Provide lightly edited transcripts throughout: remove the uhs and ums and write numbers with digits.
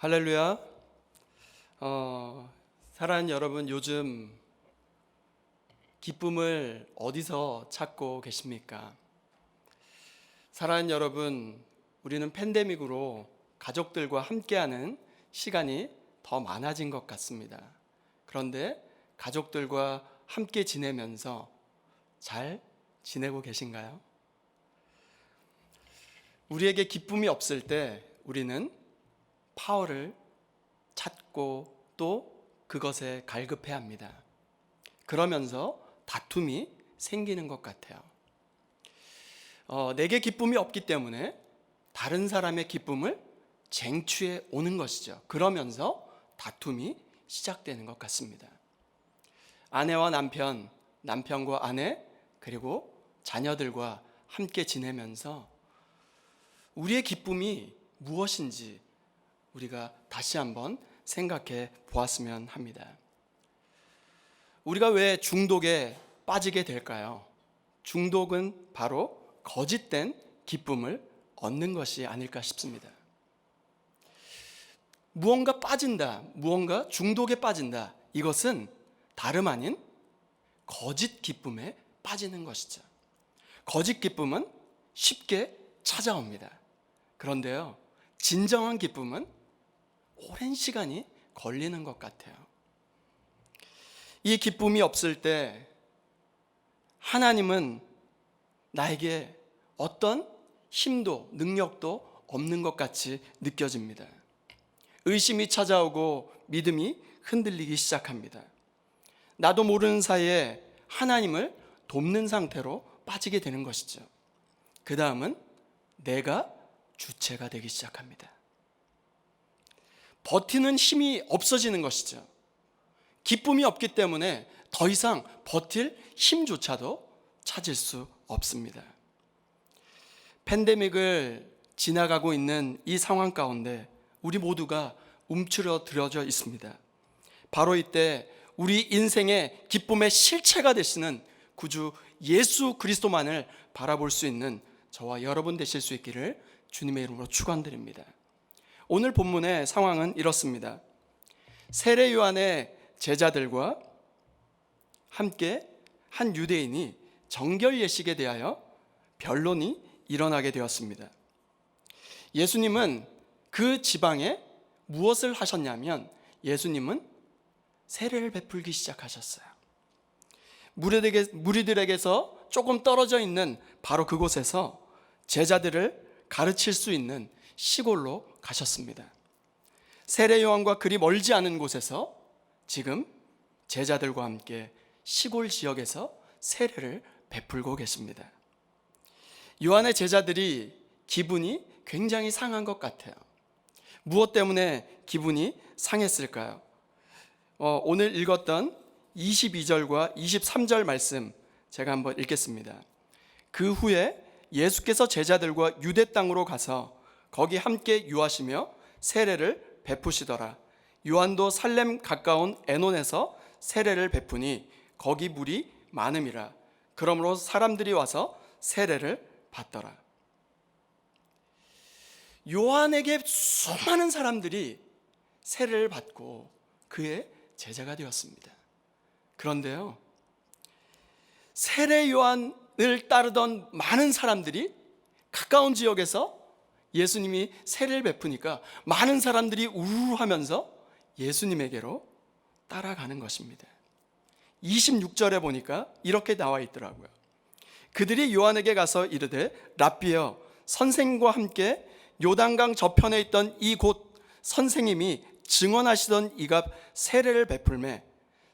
할렐루야. 사랑하는 여러분, 요즘 기쁨을 어디서 찾고 계십니까? 사랑하는 여러분, 우리는 팬데믹으로 가족들과 함께하는 시간이 더 많아진 것 같습니다. 그런데 가족들과 함께 지내면서 잘 지내고 계신가요? 우리에게 기쁨이 없을 때 우리는 파워를 찾고 또 그것에 갈급해야 합니다. 그러면서 다툼이 생기는 것 같아요. 내게 기쁨이 없기 때문에 다른 사람의 기쁨을 쟁취해 오는 것이죠. 그러면서 다툼이 시작되는 것 같습니다. 아내와 남편, 남편과 아내, 그리고 자녀들과 함께 지내면서 우리의 기쁨이 무엇인지 우리가 다시 한번 생각해 보았으면 합니다. 우리가 왜 중독에 빠지게 될까요? 중독은 바로 거짓된 기쁨을 얻는 것이 아닐까 싶습니다. 무언가 빠진다, 무언가 중독에 빠진다, 이것은 다름 아닌 거짓 기쁨에 빠지는 것이죠. 거짓 기쁨은 쉽게 찾아옵니다. 그런데요, 진정한 기쁨은 오랜 시간이 걸리는 것 같아요. 이 기쁨이 없을 때 하나님은 나에게 어떤 힘도 능력도 없는 것 같이 느껴집니다. 의심이 찾아오고 믿음이 흔들리기 시작합니다. 나도 모르는 사이에 하나님을 돕는 상태로 빠지게 되는 것이죠. 그 다음은 내가 주체가 되기 시작합니다. 버티는 힘이 없어지는 것이죠. 기쁨이 없기 때문에 더 이상 버틸 힘조차도 찾을 수 없습니다. 팬데믹을 지나가고 있는 이 상황 가운데 우리 모두가 움츠러들어져 있습니다. 바로 이때 우리 인생의 기쁨의 실체가 되시는 구주 예수 그리스도만을 바라볼 수 있는 저와 여러분 되실 수 있기를 주님의 이름으로 축원드립니다. 오늘 본문의 상황은 이렇습니다. 세례 요한의 제자들과 함께 한 유대인이 정결 예식에 대하여 변론이 일어나게 되었습니다. 예수님은 그 지방에 무엇을 하셨냐면 예수님은 세례를 베풀기 시작하셨어요. 무리들에게서 조금 떨어져 있는 바로 그곳에서 제자들을 가르칠 수 있는 시골로 가셨습니다. 세례 요한과 그리 멀지 않은 곳에서 지금 제자들과 함께 시골 지역에서 세례를 베풀고 계십니다. 요한의 제자들이 기분이 굉장히 상한 것 같아요. 무엇 때문에 기분이 상했을까요? 오늘 읽었던 22절과 23절 말씀 제가 한번 읽겠습니다. 그 후에 예수께서 제자들과 유대 땅으로 가서 거기 함께 유하시며 세례를 베푸시더라. 요한도 살렘 가까운 에논에서 세례를 베푸니 거기 물이 많음이라. 그러므로 사람들이 와서 세례를 받더라. 요한에게 수많은 사람들이 세례를 받고 그의 제자가 되었습니다. 그런데요, 세례 요한을 따르던 많은 사람들이 가까운 지역에서 예수님이 세례를 베푸니까 많은 사람들이 우르르하면서 예수님에게로 따라가는 것입니다. 26절에 보니까 이렇게 나와 있더라고요. 그들이 요한에게 가서 이르되 랍비여, 선생님과 함께 요단강 저편에 있던 이곳 선생님이 증언하시던 이가 세례를 베풀매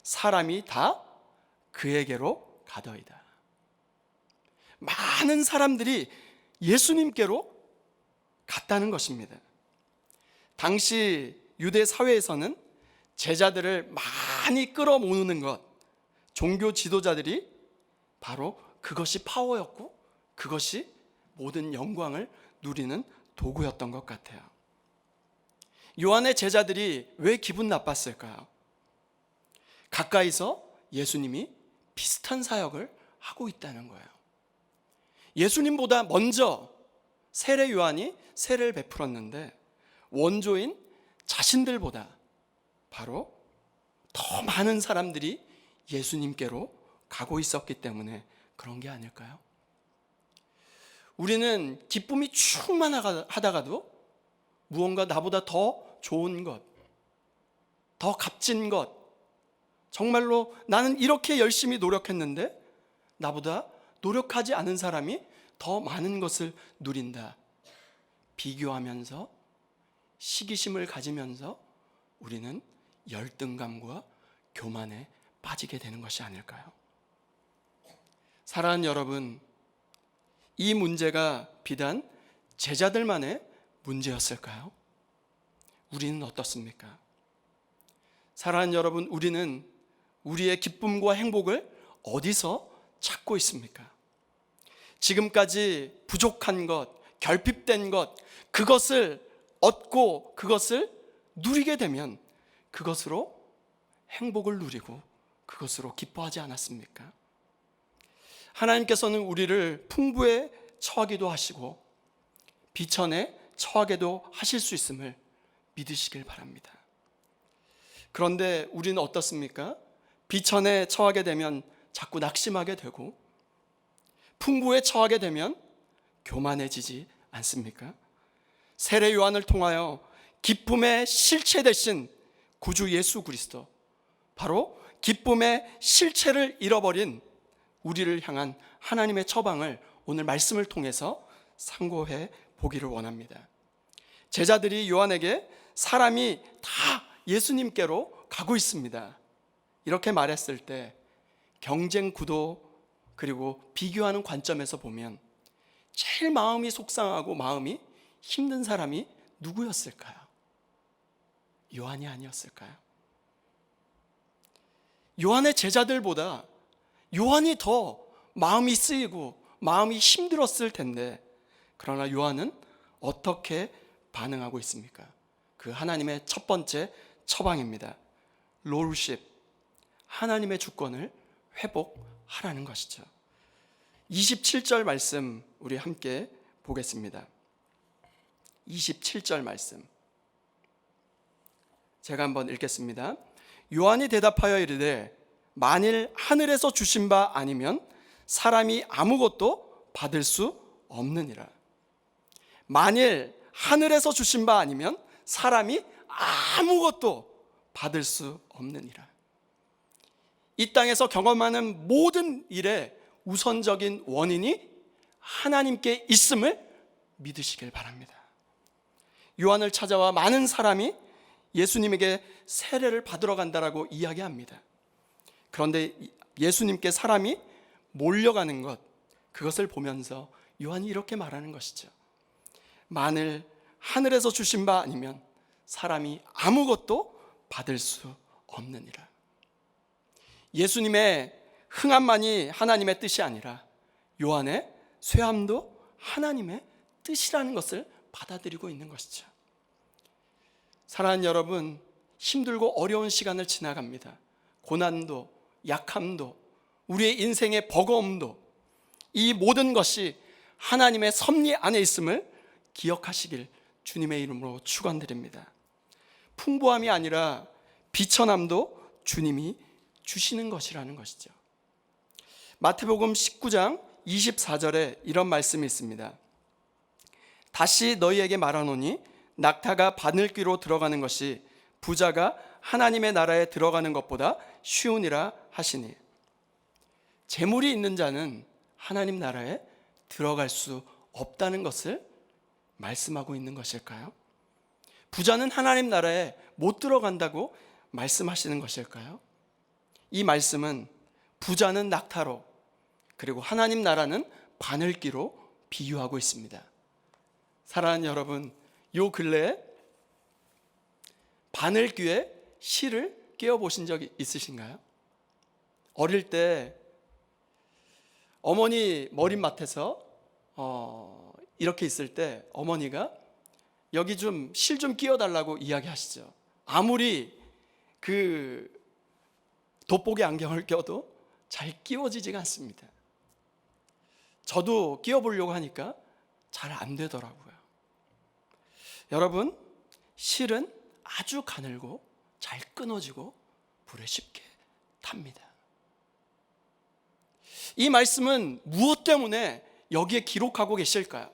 사람이 다 그에게로 가더이다. 많은 사람들이 예수님께로 갔다는 것입니다. 당시 유대 사회에서는 제자들을 많이 끌어모으는 것, 종교 지도자들이 바로 그것이 파워였고 그것이 모든 영광을 누리는 도구였던 것 같아요. 요한의 제자들이 왜 기분 나빴을까요? 가까이서 예수님이 비슷한 사역을 하고 있다는 거예요. 예수님보다 먼저 세례 요한이 세례를 베풀었는데 원조인 자신들보다 바로 더 많은 사람들이 예수님께로 가고 있었기 때문에 그런 게 아닐까요? 우리는 기쁨이 충만하다가도 무언가 나보다 더 좋은 것, 더 값진 것, 정말로 나는 이렇게 열심히 노력했는데 나보다 노력하지 않은 사람이 더 많은 것을 누린다. 비교하면서 시기심을 가지면서 우리는 열등감과 교만에 빠지게 되는 것이 아닐까요? 사랑하는 여러분, 이 문제가 비단 제자들만의 문제였을까요? 우리는 어떻습니까? 사랑하는 여러분, 우리는 우리의 기쁨과 행복을 어디서 찾고 있습니까? 지금까지 부족한 것, 결핍된 것, 그것을 얻고 그것을 누리게 되면 그것으로 행복을 누리고 그것으로 기뻐하지 않았습니까? 하나님께서는 우리를 풍부에 처하기도 하시고 비천에 처하게도 하실 수 있음을 믿으시길 바랍니다. 그런데 우리는 어떻습니까? 비천에 처하게 되면 자꾸 낙심하게 되고 풍부에 처하게 되면 교만해지지 않습니까? 세례 요한을 통하여 기쁨의 실체 되신 구주 예수 그리스도, 바로 기쁨의 실체를 잃어버린 우리를 향한 하나님의 처방을 오늘 말씀을 통해서 상고해 보기를 원합니다. 제자들이 요한에게 사람이 다 예수님께로 가고 있습니다, 이렇게 말했을 때 경쟁 구도 그리고 비교하는 관점에서 보면 제일 마음이 속상하고 마음이 힘든 사람이 누구였을까요? 요한이 아니었을까요? 요한의 제자들보다 요한이 더 마음이 쓰이고 마음이 힘들었을 텐데, 그러나 요한은 어떻게 반응하고 있습니까? 그 하나님의 첫 번째 처방입니다. 롤십, 하나님의 주권을 회복하라는 것이죠. 27절 말씀 우리 함께 보겠습니다. 27절 말씀 제가 한번 읽겠습니다. 요한이 대답하여 이르되 만일 하늘에서 주신 바 아니면 사람이 아무것도 받을 수 없느니라. 만일 하늘에서 주신 바 아니면 사람이 아무것도 받을 수 없느니라. 이 땅에서 경험하는 모든 일의 우선적인 원인이 하나님께 있음을 믿으시길 바랍니다. 요한을 찾아와 많은 사람이 예수님에게 세례를 받으러 간다라고 이야기합니다. 그런데 예수님께 사람이 몰려가는 것, 그것을 보면서 요한이 이렇게 말하는 것이죠. 만일 하늘에서 주신 바 아니면 사람이 아무것도 받을 수 없느니라. 예수님의 흥함만이 하나님의 뜻이 아니라 요한의 쇠함도 하나님의 뜻이라는 것을 받아들이고 있는 것이죠. 사랑하는 여러분, 힘들고 어려운 시간을 지나갑니다. 고난도, 약함도, 우리의 인생의 버거움도, 이 모든 것이 하나님의 섭리 안에 있음을 기억하시길 주님의 이름으로 축원드립니다. 풍부함이 아니라 비천함도 주님이 주시는 것이라는 것이죠. 마태복음 19장 24절에 이런 말씀이 있습니다. 다시 너희에게 말하노니 낙타가 바늘귀로 들어가는 것이 부자가 하나님의 나라에 들어가는 것보다 쉬우니라 하시니, 재물이 있는 자는 하나님 나라에 들어갈 수 없다는 것을 말씀하고 있는 것일까요? 부자는 하나님 나라에 못 들어간다고 말씀하시는 것일까요? 이 말씀은 부자는 낙타로, 그리고 하나님 나라는 바늘귀로 비유하고 있습니다. 사랑하는 여러분, 요 근래에 바늘귀에 실을 끼워 보신 적이 있으신가요? 어릴 때 어머니 머리맡에서 이렇게 있을 때 어머니가 여기 좀 실 좀 끼워 달라고 이야기하시죠. 아무리 그 돋보기 안경을 껴도 잘 끼워지지가 않습니다. 저도 끼워 보려고 하니까 잘 안 되더라고요. 여러분, 실은 아주 가늘고 잘 끊어지고 불에 쉽게 탑니다. 이 말씀은 무엇 때문에 여기에 기록하고 계실까요?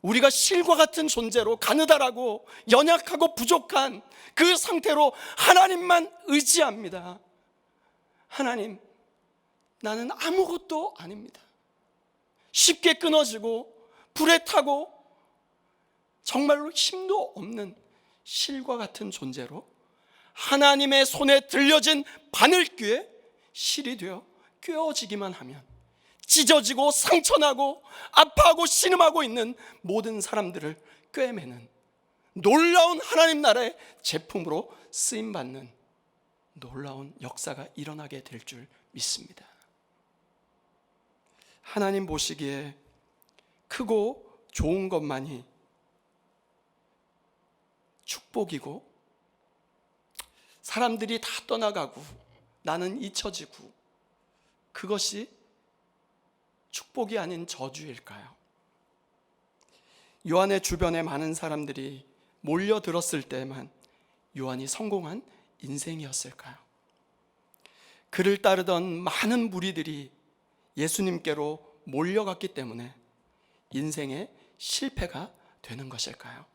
우리가 실과 같은 존재로 가느다라고 연약하고 부족한 그 상태로 하나님만 의지합니다. 하나님, 나는 아무것도 아닙니다. 쉽게 끊어지고 불에 타고 정말로 힘도 없는 실과 같은 존재로 하나님의 손에 들려진 바늘귀에 실이 되어 꿰어지기만 하면 찢어지고 상처나고 아파하고 신음하고 있는 모든 사람들을 꿰매는 놀라운 하나님 나라의 제품으로 쓰임받는 놀라운 역사가 일어나게 될 줄 믿습니다. 하나님 보시기에 크고 좋은 것만이 축복이고 사람들이 다 떠나가고 나는 잊혀지고 그것이 축복이 아닌 저주일까요? 요한의 주변에 많은 사람들이 몰려들었을 때만 요한이 성공한 인생이었을까요? 그를 따르던 많은 무리들이 예수님께로 몰려갔기 때문에 인생의 실패가 되는 것일까요?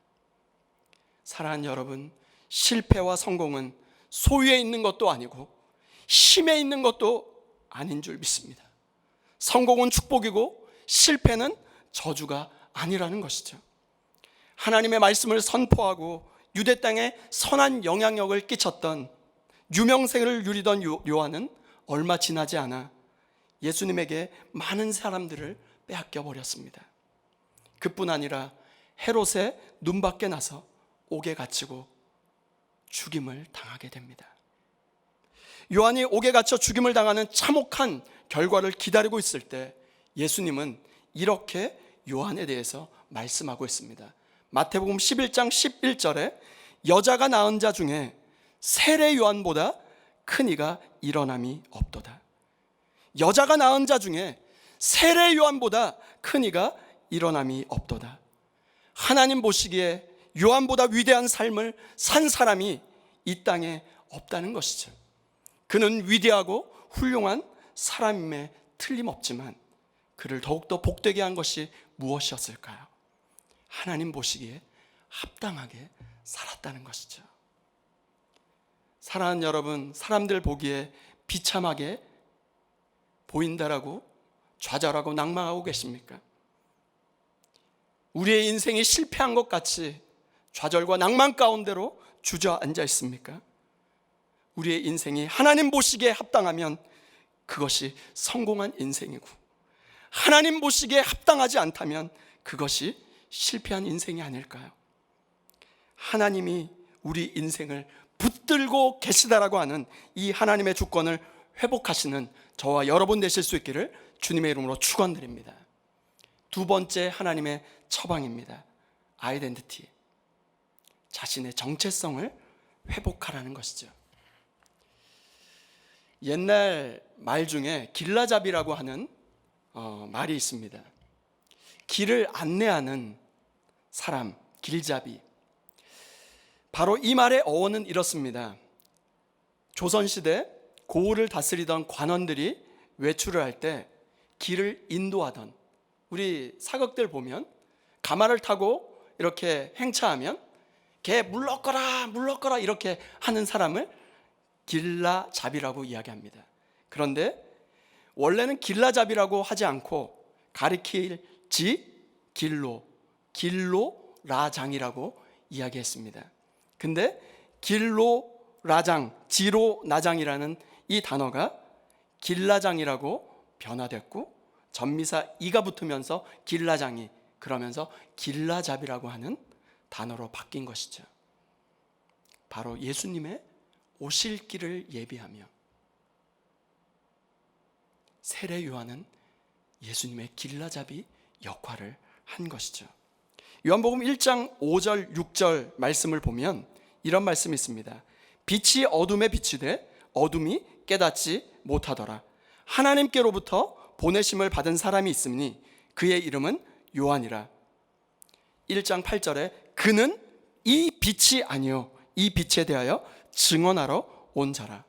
사랑하는 여러분, 실패와 성공은 소유에 있는 것도 아니고 힘에 있는 것도 아닌 줄 믿습니다. 성공은 축복이고 실패는 저주가 아니라는 것이죠. 하나님의 말씀을 선포하고 유대 땅에 선한 영향력을 끼쳤던 유명세를 누리던 요한은 얼마 지나지 않아 예수님에게 많은 사람들을 빼앗겨 버렸습니다. 그뿐 아니라 헤롯의 눈밖에 나서 옥에 갇히고 죽임을 당하게 됩니다. 요한이 옥에 갇혀 죽임을 당하는 참혹한 결과를 기다리고 있을 때 예수님은 이렇게 요한에 대해서 말씀하고 있습니다. 마태복음 11장 11절에 여자가 낳은 자 중에 세례 요한보다 큰 이가 일어남이 없도다. 여자가 낳은 자 중에 세례 요한보다 큰 이가 일어남이 없도다. 하나님 보시기에 요한보다 위대한 삶을 산 사람이 이 땅에 없다는 것이죠. 그는 위대하고 훌륭한 사람임에 틀림없지만 그를 더욱더 복되게 한 것이 무엇이었을까요? 하나님 보시기에 합당하게 살았다는 것이죠. 사랑하는 여러분, 사람들 보기에 비참하게 보인다라고 좌절하고 낭망하고 계십니까? 우리의 인생이 실패한 것 같이 좌절과 낭만 가운데로 주저앉아 있습니까? 우리의 인생이 하나님 보시기에 합당하면 그것이 성공한 인생이고, 하나님 보시기에 합당하지 않다면 그것이 실패한 인생이 아닐까요? 하나님이 우리 인생을 붙들고 계시다라고 하는 이 하나님의 주권을 회복하시는 저와 여러분 되실 수 있기를 주님의 이름으로 축원드립니다. 두 번째 하나님의 처방입니다. 아이덴티티, 자신의 정체성을 회복하라는 것이죠. 옛날 말 중에 길라잡이라고 하는 말이 있습니다. 길을 안내하는 사람, 길잡이. 바로 이 말의 어원은 이렇습니다. 조선시대 고을을 다스리던 관원들이 외출을 할 때 길을 인도하던, 우리 사극들 보면 가마를 타고 이렇게 행차하면 개 물러거라 물러거라 이렇게 하는 사람을 길라잡이라고 이야기합니다. 그런데 원래는 길라잡이라고 하지 않고 가리킬 지 길로라장이라고 이야기했습니다. 근데 길로라장, 지로나장이라는 이 단어가 길라장이라고 변화됐고 전미사 이가 붙으면서 길라장이, 그러면서 길라잡이라고 하는 단어로 바뀐 것이죠. 바로 예수님의 오실 길을 예비하며 세례 요한은 예수님의 길라잡이 역할을 한 것이죠. 요한복음 1장 5절 6절 말씀을 보면 이런 말씀이 있습니다. 빛이 어둠에 비치되 어둠이 깨닫지 못하더라. 하나님께로부터 보내심을 받은 사람이 있으니 그의 이름은 요한이라. 1장 8절에 그는 이 빛이 아니요 이 빛에 대하여 증언하러 온 자라.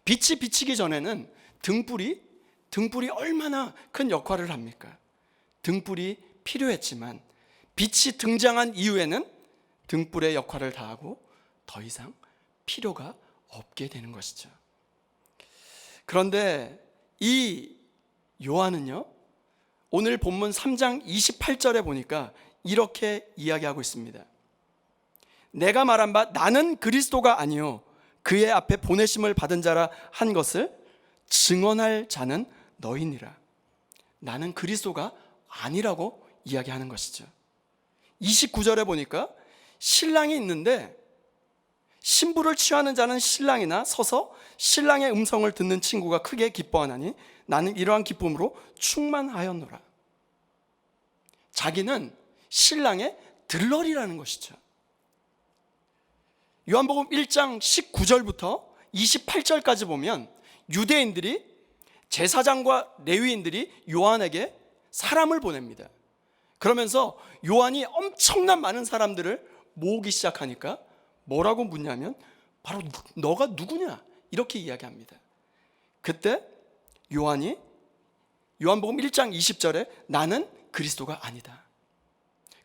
빛이 비치기 전에는 등불이 얼마나 큰 역할을 합니까? 등불이 필요했지만 빛이 등장한 이후에는 등불의 역할을 다하고 더 이상 필요가 없게 되는 것이죠. 그런데 이 요한은요, 오늘 본문 3장 28절에 보니까 이렇게 이야기하고 있습니다. 내가 말한 바 나는 그리스도가 아니요 그의 앞에 보내심을 받은 자라 한 것을 증언할 자는 너희니라. 나는 그리스도가 아니라고 이야기하는 것이죠. 29절에 보니까 신랑이 있는데 신부를 취하는 자는 신랑이나 서서 신랑의 음성을 듣는 친구가 크게 기뻐하나니 나는 이러한 기쁨으로 충만하였노라. 자기는 신랑의 들러리라는 것이죠. 요한복음 1장 19절부터 28절까지 보면 유대인들이, 제사장과 레위인들이 요한에게 사람을 보냅니다. 그러면서 요한이 엄청난 많은 사람들을 모으기 시작하니까 뭐라고 묻냐면 바로 너가 누구냐 이렇게 이야기합니다. 그때 요한이 요한복음 1장 20절에 나는 그리스도가 아니다.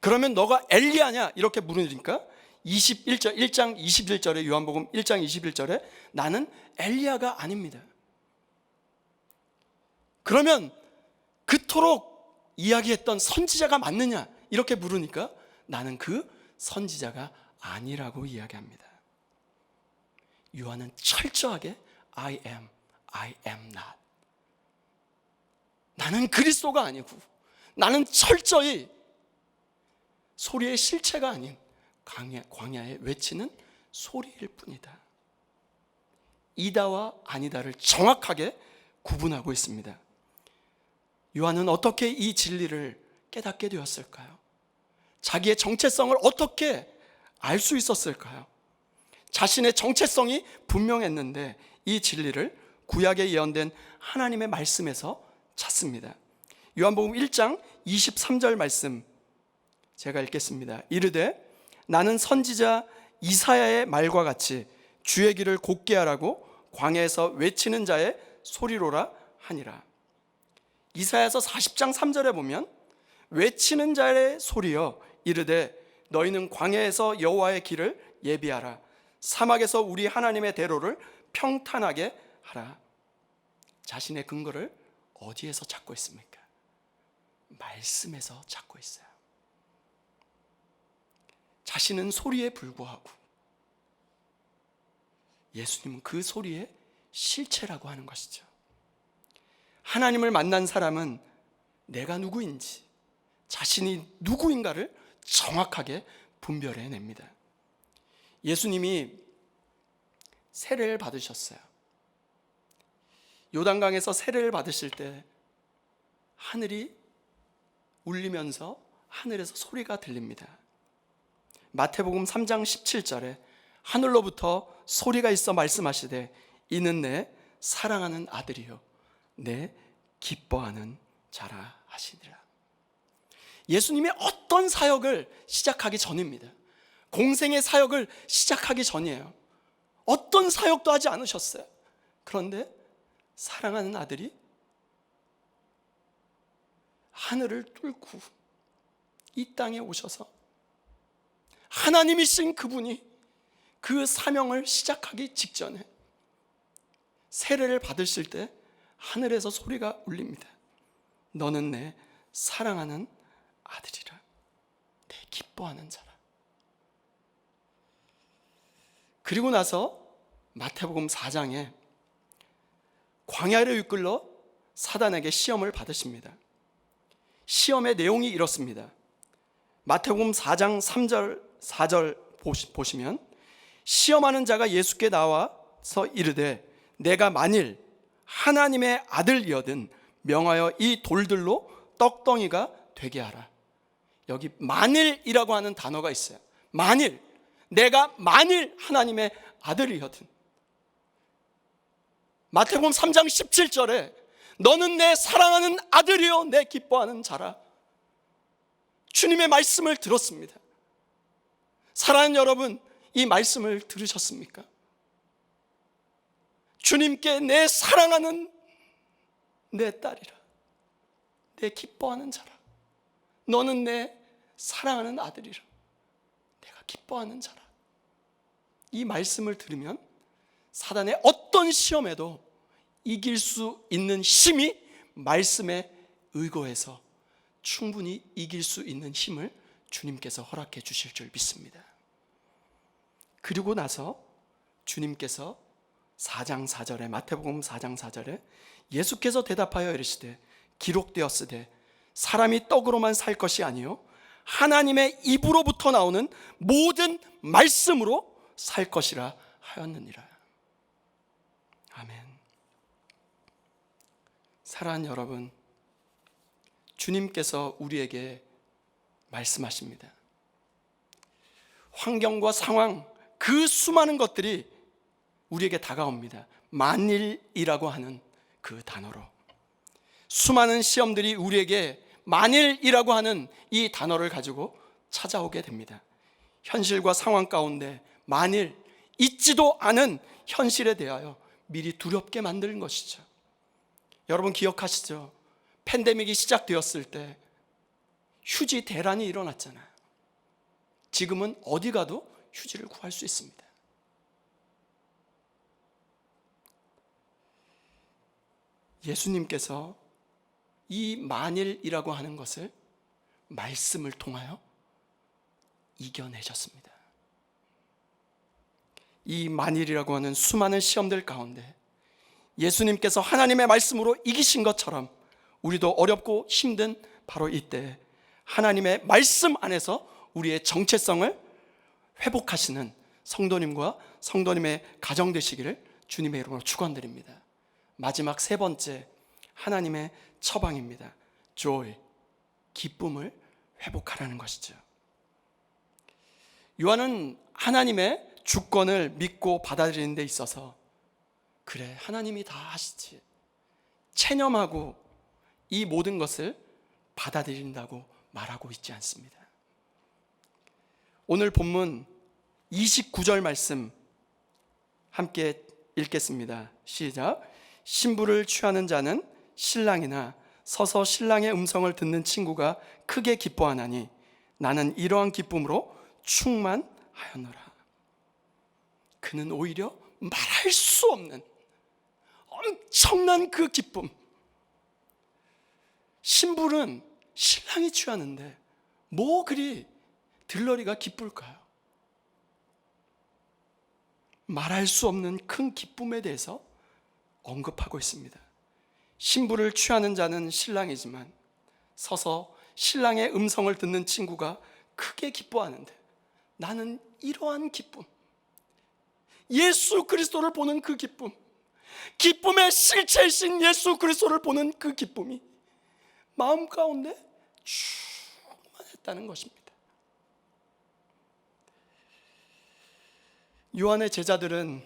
그러면 너가 엘리야냐 이렇게 물으니까 1장 21절에 요한복음 1장 21절에 나는 엘리야가 아닙니다. 그러면 그토록 이야기했던 선지자가 맞느냐 이렇게 물으니까 나는 그 선지자가 아니라고 이야기합니다. 요한은 철저하게 I am not. 나는 그리스도가 아니고 나는 철저히 소리의 실체가 아닌 광야에 외치는 소리일 뿐이다. 이다와 아니다를 정확하게 구분하고 있습니다. 요한은 어떻게 이 진리를 깨닫게 되었을까요? 자기의 정체성을 어떻게 알 수 있었을까요? 자신의 정체성이 분명했는데 이 진리를 구약에 예언된 하나님의 말씀에서 찾습니다. 요한복음 1장 23절 말씀 제가 읽겠습니다. 이르되 나는 선지자 이사야의 말과 같이 주의 길을 곧게 하라고 광야에서 외치는 자의 소리로라 하니라. 이사야서 40장 3절에 보면 외치는 자의 소리여 이르되 너희는 광야에서 여호와의 길을 예비하라. 사막에서 우리 하나님의 대로를 평탄하게 하라. 자신의 근거를 어디에서 찾고 있습니까? 말씀에서 찾고 있어요. 자신은 소리에 불과하고 예수님은 그 소리의 실체라고 하는 것이죠. 하나님을 만난 사람은 내가 누구인지, 자신이 누구인가를 정확하게 분별해냅니다. 예수님이 세례를 받으셨어요. 요단강에서 세례를 받으실 때 하늘이 울리면서 하늘에서 소리가 들립니다. 마태복음 3장 17절에 하늘로부터 소리가 있어 말씀하시되 이는 내 사랑하는 아들이요 내 기뻐하는 자라 하시니라. 예수님이 어떤 사역을 시작하기 전입니다. 공생의 사역을 시작하기 전이에요. 어떤 사역도 하지 않으셨어요. 그런데 사랑하는 아들이 하늘을 뚫고 이 땅에 오셔서 하나님이신 그분이 그 사명을 시작하기 직전에 세례를 받으실 때 하늘에서 소리가 울립니다. 너는 내 사랑하는 아들이라, 내 기뻐하는 자라. 그리고 나서 마태복음 4장에 광야를 이끌러 사단에게 시험을 받으십니다. 시험의 내용이 이렇습니다. 마태복음 4장 3절 4절 보시면 시험하는 자가 예수께 나와서 이르되 내가 만일 하나님의 아들이거든 명하여 이 돌들로 떡덩이가 되게 하라. 여기 만일이라고 하는 단어가 있어요. 만일, 내가 만일 하나님의 아들이거든. 마태복음 3장 17절에 너는 내 사랑하는 아들이요 내 기뻐하는 자라. 주님의 말씀을 들었습니다. 사랑하는 여러분, 이 말씀을 들으셨습니까? 주님께 내 사랑하는 내 딸이라, 내 기뻐하는 자라, 너는 내 사랑하는 아들이라, 내가 기뻐하는 자라. 이 말씀을 들으면 사단의 어떤 시험에도 이길 수 있는 힘이 말씀에 의거해서 충분히 이길 수 있는 힘을 주님께서 허락해 주실 줄 믿습니다. 그리고 나서 주님께서 4장 4절에, 마태복음 4장 4절에 예수께서 대답하여 이르시되 기록되었으되 사람이 떡으로만 살 것이 아니요 하나님의 입으로부터 나오는 모든 말씀으로 살 것이라 하였느니라. 아멘. 사랑하는 여러분, 주님께서 우리에게 말씀하십니다. 환경과 상황, 그 수많은 것들이 우리에게 다가옵니다. 만일이라고 하는 그 단어로. 수많은 시험들이 우리에게 만일이라고 하는 이 단어를 가지고 찾아오게 됩니다. 현실과 상황 가운데 만일, 있지도 않은 현실에 대하여 미리 두렵게 만드는 것이죠. 여러분 기억하시죠? 팬데믹이 시작되었을 때 휴지 대란이 일어났잖아요. 지금은 어디 가도 휴지를 구할 수 있습니다. 예수님께서 이 만일이라고 하는 것을 말씀을 통하여 이겨내셨습니다. 이 만일이라고 하는 수많은 시험들 가운데 예수님께서 하나님의 말씀으로 이기신 것처럼 우리도 어렵고 힘든 바로 이때 하나님의 말씀 안에서 우리의 정체성을 회복하시는 성도님과 성도님의 가정 되시기를 주님의 이름으로 축원드립니다. 마지막 세 번째, 하나님의 처방입니다. joy, 기쁨을 회복하라는 것이죠. 요한은 하나님의 주권을 믿고 받아들이는 데 있어서 그래, 하나님이 다 하시지, 체념하고 이 모든 것을 받아들인다고 말하고 있지 않습니다. 오늘 본문 29절 말씀 함께 읽겠습니다. 시작. 신부를 취하는 자는 신랑이나 서서 신랑의 음성을 듣는 친구가 크게 기뻐하나니 나는 이러한 기쁨으로 충만하였노라. 그는 오히려 말할 수 없는 엄청난 그 기쁨. 신부는 신랑이 취하는데 뭐 그리 들러리가 기쁠까요? 말할 수 없는 큰 기쁨에 대해서 언급하고 있습니다. 신부를 취하는 자는 신랑이지만 서서 신랑의 음성을 듣는 친구가 크게 기뻐하는데 나는 이러한 기쁨, 예수 그리스도를 보는 그 기쁨, 기쁨의 실체이신 예수 그리스도를 보는 그 기쁨이 마음 가운데 충만했다는 것입니다. 요한의 제자들은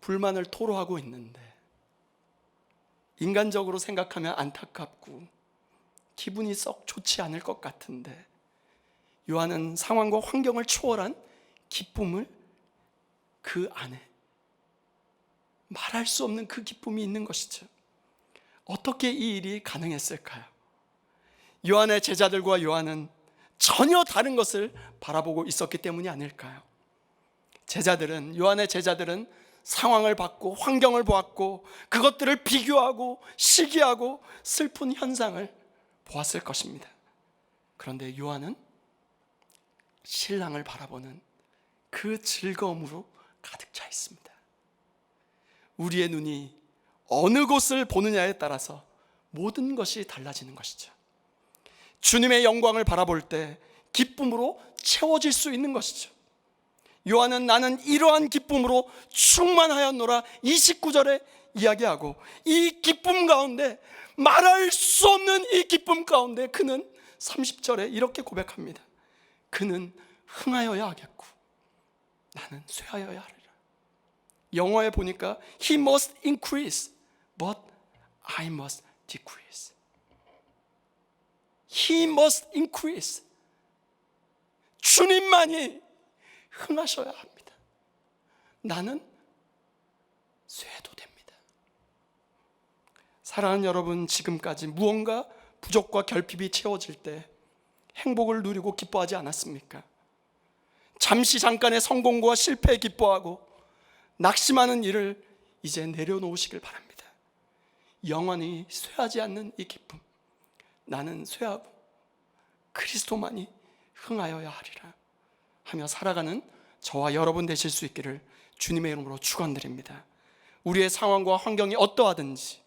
불만을 토로하고 있는데 인간적으로 생각하면 안타깝고 기분이 썩 좋지 않을 것 같은데 요한은 상황과 환경을 초월한 기쁨을 그 안에 말할 수 없는 그 기쁨이 있는 것이죠. 어떻게 이 일이 가능했을까요? 요한의 제자들과 요한은 전혀 다른 것을 바라보고 있었기 때문이 아닐까요? 요한의 제자들은 상황을 봤고 환경을 보았고 그것들을 비교하고 시기하고 슬픈 현상을 보았을 것입니다. 그런데 요한은 신랑을 바라보는 그 즐거움으로 가득 차 있습니다. 우리의 눈이 어느 곳을 보느냐에 따라서 모든 것이 달라지는 것이죠. 주님의 영광을 바라볼 때 기쁨으로 채워질 수 있는 것이죠. 요한은 나는 이러한 기쁨으로 충만하였노라 29절에 이야기하고 이 기쁨 가운데, 말할 수 없는 이 기쁨 가운데 그는 30절에 이렇게 고백합니다. 그는 흥하여야 하겠고 나는 쇠하여야 하리라. 영어에 보니까 He must increase but I must decrease. He must increase. 주님만이 흥하셔야 합니다. 나는 쇠도 됩니다. 사랑하는 여러분, 지금까지 무언가 부족과 결핍이 채워질 때 행복을 누리고 기뻐하지 않았습니까? 잠시 잠깐의 성공과 실패에 기뻐하고 낙심하는 일을 이제 내려놓으시길 바랍니다. 영원히 쇠하지 않는 이 기쁨, 나는 쇠하고 그리스도만이 흥하여야 하리라 하며 살아가는 저와 여러분 되실 수 있기를 주님의 이름으로 축원드립니다. 우리의 상황과 환경이 어떠하든지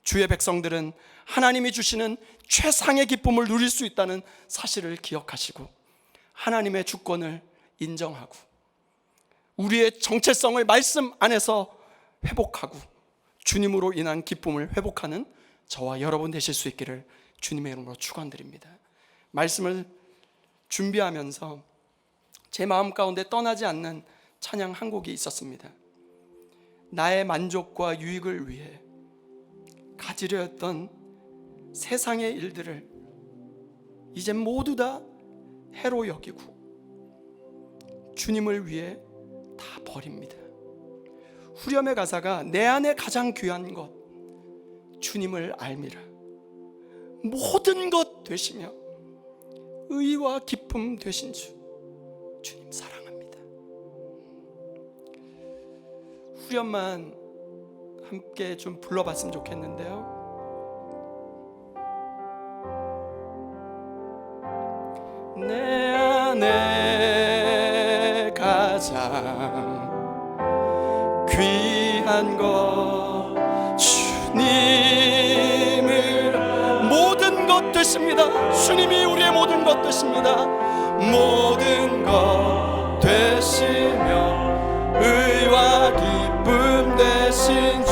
주의 백성들은 하나님이 주시는 최상의 기쁨을 누릴 수 있다는 사실을 기억하시고 하나님의 주권을 인정하고 우리의 정체성을 말씀 안에서 회복하고 주님으로 인한 기쁨을 회복하는 저와 여러분 되실 수 있기를 주님의 이름으로 축원드립니다. 말씀을 준비하면서 제 마음 가운데 떠나지 않는 찬양 한 곡이 있었습니다. 나의 만족과 유익을 위해 가지려 했던 세상의 일들을 이제 모두 다 해로 여기고 주님을 위해 다 버립니다. 후렴의 가사가 내 안에 가장 귀한 것 주님을 알미라, 모든 것 되시며 의와 기쁨 되신 주님 사랑합니다. 후렴만 함께 좀 불러봤으면 좋겠는데요. 내 안에 가장 귀한 것 주님을 모든 것 되십니다. 주님이 우리의 모든 것 되십니다. 모든 것 되시며 의와 기쁨 되신 주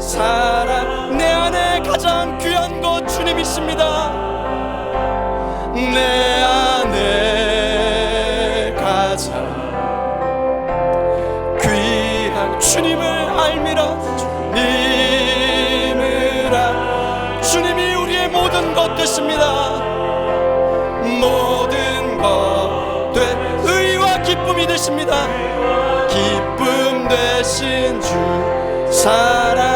사랑, 내 안에 가장 귀한 것 주님이십니다. 내 안에 가장 귀한 주님을 알미라, 주님을 알, 주님이 우리의 모든 것 되십니다. 모든 것 돼 의와 기쁨이 되십니다. 기쁨 되신 주 사랑